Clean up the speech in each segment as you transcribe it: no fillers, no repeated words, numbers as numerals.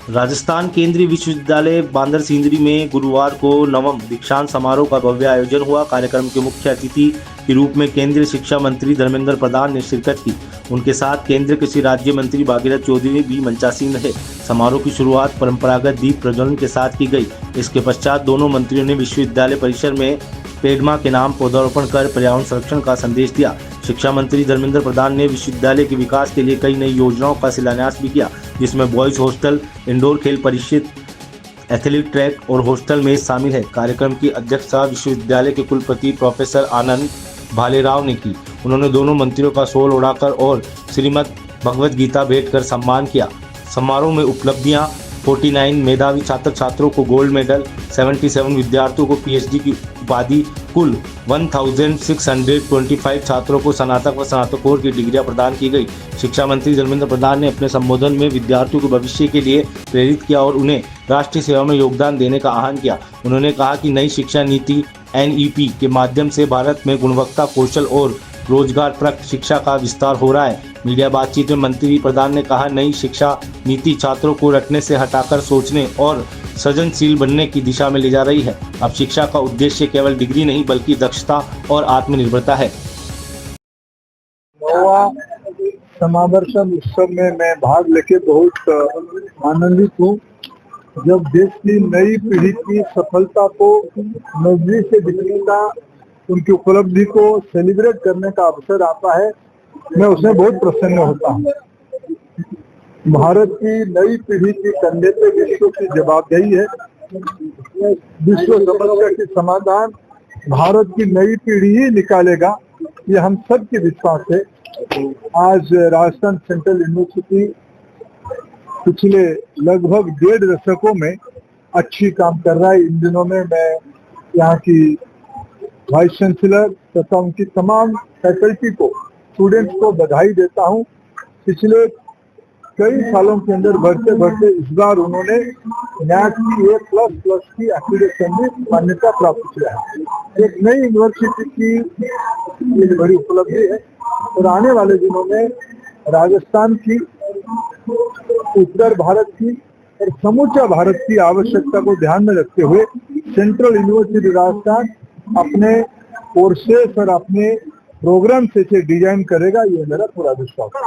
राजस्थान केंद्रीय विश्वविद्यालय बांदर सिंदरी में गुरुवार को नवम दीक्षांत समारोह का भव्य आयोजन हुआ। कार्यक्रम के मुख्य अतिथि के रूप में केंद्रीय शिक्षा मंत्री धर्मेंद्र प्रधान ने शिरकत की। उनके साथ केंद्रीय कृषि राज्य मंत्री भागीरथ चौधरी भी मंचासीन रहे। समारोह की शुरुआत परंपरागत दीप प्रज्वलन के साथ की गई। इसके पश्चात दोनों मंत्रियों ने विश्वविद्यालय परिसर में पेड़मा के नाम पौधारोपण कर पर्यावरण संरक्षण का संदेश दिया। शिक्षा मंत्री धर्मेंद्र प्रधान ने विश्वविद्यालय के विकास के लिए कई नई योजनाओं का शिलान्यास भी किया, जिसमें बॉयज हॉस्टल, इंडोर खेल परिषद, एथलीट ट्रैक और हॉस्टल में शामिल है। कार्यक्रम की अध्यक्षता विश्वविद्यालय के कुलपति प्रोफेसर आनंद भालेराव ने की। उन्होंने दोनों मंत्रियों का शॉल ओढ़ाकर और श्रीमद् भगवद गीता भेंट कर सम्मान किया। समारोह में उपलब्धियां 49 मेधावी छात्र छात्रों को गोल्ड मेडल, 77 विद्यार्थियों को पीएचडी की उपाधि, कुल 1625 छात्रों को स्नातक व स्नातकोत्तर की डिग्रियां प्रदान की गई। शिक्षा मंत्री धर्मेंद्र प्रधान ने अपने संबोधन में विद्यार्थियों को भविष्य के लिए प्रेरित किया और उन्हें राष्ट्रीय सेवा में योगदान देने का आह्वान किया। उन्होंने कहा कि नई शिक्षा नीति NEP के माध्यम से भारत में गुणवत्ता, कौशल और रोजगारप्रद शिक्षा का विस्तार हो रहा है। मीडिया बातचीत में मंत्री प्रधान ने कहा, नई शिक्षा नीति छात्रों को रटने से हटाकर सोचने और सृजनशील बनने की दिशा में ले जा रही है। अब शिक्षा का उद्देश्य केवल डिग्री नहीं बल्कि दक्षता और आत्मनिर्भरता है। समावर्तन उत्सव में मैं भाग लेके बहुत आनंदित हूँ। जब देश की नई पीढ़ी की सफलता को नजदीक से दिखने का, उनकी उपलब्धि को सेलिब्रेट करने का अवसर आता है, मैं उसमें बहुत प्रसन्न होता हूँ। भारत की नई पीढ़ी की कंधे पे विश्व की जवाबदेही है। विश्व समस्या के समाधान भारत की नई पीढ़ी ही निकालेगा, ये हम सब के विश्वास है। आज राजस्थान सेंट्रल यूनिवर्सिटी पिछले लगभग 1.5 दशकों में अच्छी काम कर रहा है। इन दिनों में मैं यहाँ की वाइस चांसलर तथा उनकी तमाम फैकल्टी को, स्टूडेंट्स को बधाई देता हूँ। पिछले कई सालों के अंदर बढ़ते बढ़ते इस बार उन्होंने NAAC की A++ की एक्रीडेशन में मान्यता प्राप्त किया है। एक नई यूनिवर्सिटी की एक बड़ी उपलब्धि है और आने वाले दिनों में राजस्थान की, उत्तर भारत की और समूचा भारत की आवश्यकता को ध्यान में रखते हुए सेंट्रल यूनिवर्सिटी राजस्थान अपने कोर्सेस और अपने प्रोग्राम से डिजाइन करेगा, ये मेरा पूरा विश्वास है।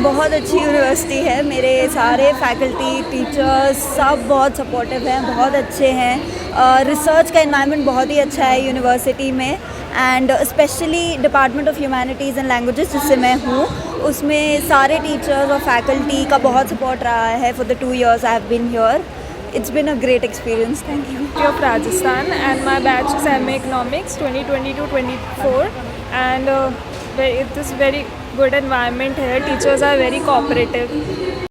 बहुत अच्छी यूनिवर्सिटी है। मेरे सारे फैकल्टी, टीचर्स सब बहुत सपोर्टिव हैं, बहुत अच्छे हैं। रिसर्च का एनवायरनमेंट बहुत ही अच्छा है यूनिवर्सिटी में, and specially department of humanities and languages जिससे मैं हूँ, उसमें सारे टीचर्स और फैकल्टी का बहुत सपोर्ट रहा है for the 2 years I have been here. It's been a great experience. Thank you. Of Rajasthan, and my batch is MA Economics 2022-24, and it is very good environment here. Teachers are very cooperative.